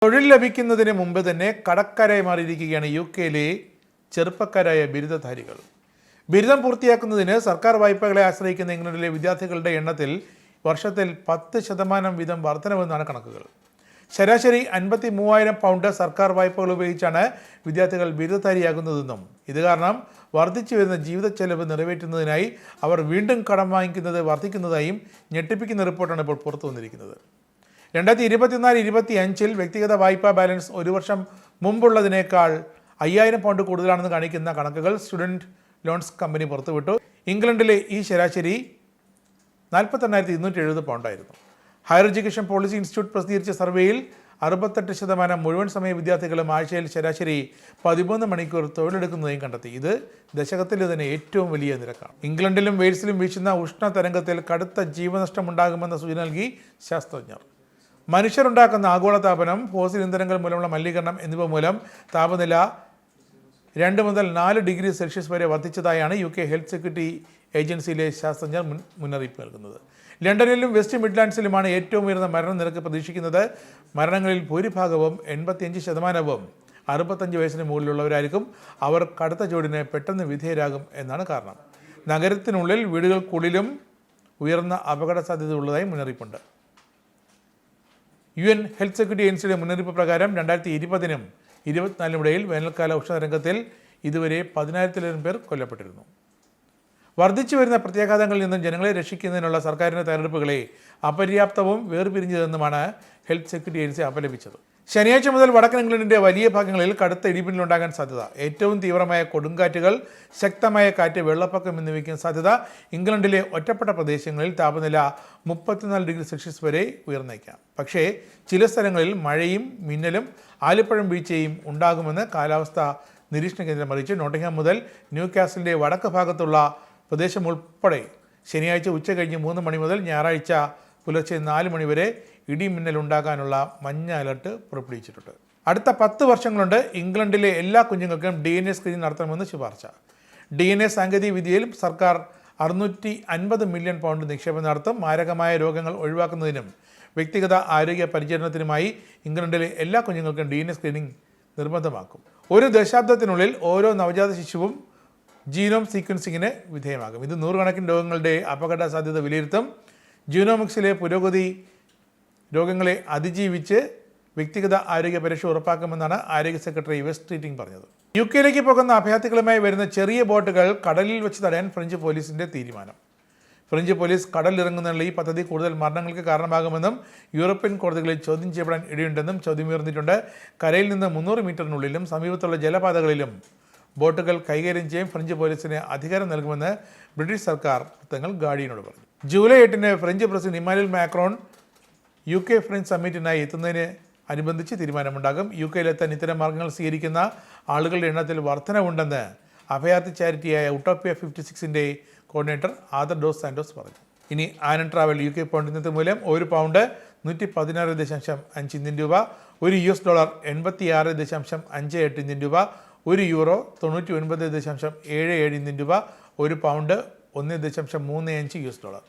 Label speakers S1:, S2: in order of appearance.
S1: തൊഴിൽ ലഭിക്കുന്നതിന് മുമ്പ് തന്നെ കടക്കാരായി മാറിയിരിക്കുകയാണ് യുകെയിലെ ചെറുപ്പക്കാരായ ബിരുദധാരികൾ. ബിരുദം പൂർത്തിയാക്കുന്നതിന് സർക്കാർ വായ്പകളെ ആശ്രയിക്കുന്ന ഇംഗ്ലണ്ടിലെ വിദ്യാർത്ഥികളുടെ എണ്ണത്തിൽ വർഷത്തിൽ 10% വീതം വർധനവെന്നാണ് കണക്കുകൾ. ശരാശരി 53,000 പൗണ്ട് സർക്കാർ വായ്പകൾ ഉപയോഗിച്ചാണ് വിദ്യാർത്ഥികൾ ബിരുദധാരിയാകുന്നതെന്നും ഇത് കാരണം വർദ്ധിച്ചു വരുന്ന ജീവിത ചെലവ് നിറവേറ്റുന്നതിനായി അവർ വീണ്ടും കടം വാങ്ങിക്കുന്നത് വർദ്ധിക്കുന്നതായും ഞെട്ടിപ്പിക്കുന്ന റിപ്പോർട്ടാണ് ഇപ്പോൾ പുറത്തു വന്നിരിക്കുന്നത്. 2024-25 വ്യക്തിഗത വായ്പാ ബാലൻസ് ഒരു വർഷം മുമ്പുള്ളതിനേക്കാൾ 5,000 പൗണ്ട് കൂടുതലാണെന്ന് കാണിക്കുന്ന കണക്കുകൾ സ്റ്റുഡൻറ് ലോൺസ് കമ്പനി പുറത്തുവിട്ടു. ഇംഗ്ലണ്ടിലെ ഈ ശരാശരി 48,270 പൗണ്ടായിരുന്നു. ഹയർ എഡ്യൂക്കേഷൻ പോളിസി ഇൻസ്റ്റിറ്റ്യൂട്ട് പ്രസിദ്ധീകരിച്ച സർവേയിൽ 68% മുഴുവൻ സമയ വിദ്യാർത്ഥികളും ആഴ്ചയിൽ ശരാശരി 13 മണിക്കൂർ തൊഴിലെടുക്കുന്നതായും കണ്ടെത്തി. ഇത് ദശകത്തിലെ തന്നെ ഏറ്റവും വലിയ നിരക്കാണ്. ഇംഗ്ലണ്ടിലും വെയിൽസിലും വീശുന്ന ഉഷ്ണതരംഗത്തിൽ കടുത്ത ജീവനഷ്ടം ഉണ്ടാകുമെന്ന സൂചന നൽകി ശാസ്ത്രജ്ഞർ. മനുഷ്യരുണ്ടാക്കുന്ന ആഗോളതാപനം, ഫോസിൽ ഇന്ധനങ്ങൾ മൂലമുള്ള മലിനീകരണം എന്നിവ മൂലം താപനില 2 മുതൽ 4 ഡിഗ്രി സെൽഷ്യസ് വരെ വർദ്ധിച്ചതായാണ് UK ഹെൽത്ത് സെക്യൂരിറ്റി ഏജൻസിയിലെ ശാസ്ത്രജ്ഞർ മുന്നറിയിപ്പ് നൽകുന്നത്. ലണ്ടനിലും വെസ്റ്റ് മിഡ്ലാൻഡ്സിലുമാണ് ഏറ്റവും ഉയർന്ന മരണനിരക്ക് പ്രതീക്ഷിക്കുന്നത്. മരണങ്ങളിൽ ഭൂരിഭാഗവും 85% 65 വയസ്സിന് മുകളിലുള്ളവരായിരിക്കും. അവർ കടുത്ത ചൂടിന് പെട്ടെന്ന് വിധേയരാകും എന്നാണ് കാരണം. നഗരത്തിനുള്ളിൽ വീടുകൾക്കുള്ളിലും ഉയർന്ന അപകട സാധ്യത ഉള്ളതായി മുന്നറിയിപ്പുണ്ട്. UN ഹെൽത്ത് സെക്യൂരിറ്റി ഏജൻസിയുടെ മുന്നറിയിപ്പ് പ്രകാരം 2020-നും 2024-നും ഇടയിൽ വേനൽക്കാല ഉഷ്ണതരംഗത്തിൽ ഇതുവരെ 10,000-ത്തിലേറെ പേർ കൊല്ലപ്പെട്ടിരുന്നു. വർദ്ധിച്ചു വരുന്ന പ്രത്യാഘാതങ്ങളിൽ നിന്നും ജനങ്ങളെ രക്ഷിക്കുന്നതിനുള്ള സർക്കാരിൻ്റെ തയ്യാറെടുപ്പുകളെ അപര്യാപ്തവും വേർപിരിഞ്ഞതെന്നുമാണ് ഹെൽത്ത് സെക്യൂരിറ്റി ഏജൻസി അപലപിച്ചത്. ശനിയാഴ്ച മുതൽ വടക്കൻ ഇംഗ്ലണ്ടിൻ്റെ വലിയ ഭാഗങ്ങളിൽ കടുത്ത ഇടിമിന്നലുണ്ടാകാൻ സാധ്യത. ഏറ്റവും തീവ്രമായ കൊടുങ്കാറ്റുകൾ, ശക്തമായ കാറ്റ്, വെള്ളപ്പൊക്കം എന്നിവയ്ക്കും സാധ്യത. ഇംഗ്ലണ്ടിലെ ഒറ്റപ്പെട്ട പ്രദേശങ്ങളിൽ താപനില 34 ഡിഗ്രി സെൽഷ്യസ് വരെ ഉയർന്നേക്കാം. പക്ഷേ ചില സ്ഥലങ്ങളിൽ മഴയും മിന്നലും ആലിപ്പഴം വീഴ്ചയും ഉണ്ടാകുമെന്ന് കാലാവസ്ഥാ നിരീക്ഷണ കേന്ദ്രം അറിയിച്ചു. നോട്ടിംഗ്ഹാം മുതൽ ന്യൂകാസിലിൻ്റെ വടക്ക് ഭാഗത്തുള്ള പ്രദേശം ഉൾപ്പെടെ ശനിയാഴ്ച ഉച്ച കഴിഞ്ഞ് 3 മണി മുതൽ ഞായറാഴ്ച പുലർച്ചെ 4 മണി വരെ ഇടിമിന്നലുണ്ടാകാനുള്ള മഞ്ഞ അലർട്ട് പുറപ്പെടുവിച്ചിട്ടുണ്ട്. അടുത്ത 10 വർഷം കൊണ്ട് ഇംഗ്ലണ്ടിലെ എല്ലാ കുഞ്ഞുങ്ങൾക്കും DNA സ്ക്രീനിംഗ് നടത്തണമെന്ന് ശുപാർശ. DNA സാങ്കേതിക വിദ്യയിൽ സർക്കാർ 650 മില്യൺ പൗണ്ട് നിക്ഷേപം നടത്തും. മാരകമായ രോഗങ്ങൾ ഒഴിവാക്കുന്നതിനും വ്യക്തിഗത ആരോഗ്യ പരിചരണത്തിനുമായി ഇംഗ്ലണ്ടിലെ എല്ലാ കുഞ്ഞുങ്ങൾക്കും DNA സ്ക്രീനിംഗ് നിർബന്ധമാക്കും. ഒരു ദശാബ്ദത്തിനുള്ളിൽ ഓരോ നവജാത ശിശുവും ജീനോം സീക്വൻസിങ്ങിന് വിധേയമാകും. ഇത് നൂറുകണക്കിന് രോഗങ്ങളുടെ അപകട സാധ്യത വിലയിരുത്തും. ജീനോമിക്സിലെ പുരോഗതി രോഗങ്ങളെ അതിജീവിച്ച് വ്യക്തിഗത ആരോഗ്യ പരിരക്ഷ ഉറപ്പാക്കുമെന്നാണ് ആരോഗ്യ സെക്രട്ടറി വെസ്റ്റ് ട്രീറ്റിംഗ് പറഞ്ഞത്. യുകെയിലേക്ക് പോകുന്ന അഭയാർത്ഥികളുമായി വരുന്ന ചെറിയ ബോട്ടുകൾ കടലിൽ വെച്ച് തടയാൻ ഫ്രഞ്ച് പോലീസിൻ്റെ തീരുമാനം. ഫ്രഞ്ച് പോലീസ് കടലിലിറങ്ങുന്നതിനുള്ള ഈ പദ്ധതി കൂടുതൽ മരണങ്ങൾക്ക് കാരണമാകുമെന്നും യൂറോപ്യൻ കോടതികളിൽ ചോദ്യം ചെയ്യപ്പെടാൻ ഇടയുണ്ടെന്നും ചോദ്യമുയർന്നിട്ടുണ്ട്. കരയിൽ നിന്ന് 300 മീറ്ററിനുള്ളിലും സമീപത്തുള്ള ജലപാതകളിലും ബോട്ടുകൾ കൈകാര്യം ചെയ്യാൻ ഫ്രഞ്ച് പോലീസിന് അധികാരം നൽകുമെന്ന് ബ്രിട്ടീഷ് സർക്കാർ വൃത്തങ്ങൾ ഗാർഡിയനോട് പറഞ്ഞു. ജൂലൈ 8-ന് French president Emmanuel Macron UK French സമ്മിറ്റിനായി എത്തുന്നതിന് അനുബന്ധിച്ച് തീരുമാനമുണ്ടാകും. യുകെയിലെത്താൻ ഇത്തരം മാർഗങ്ങൾ സ്വീകരിക്കുന്ന ആളുകളുടെ എണ്ണത്തിൽ വർധനവുണ്ടെന്ന് അഭയാർത്ഥി ചാരിറ്റിയായ utopia 56-ന്റെ coordinator other dos Santos പറഞ്ഞു. ഇനി ആനൻ ട്രാവൽ UK പൗണ്ട് ഇന്നത്തെ മൂല്യം 1 പൗണ്ട് 116.5 ഇന്ത്യൻ രൂപ, $1 86.58 ഇന്ത്യൻ രൂപ, €1 99.77 ഇന്ത്യൻ രൂപ, 1 പൗണ്ട് $1.35.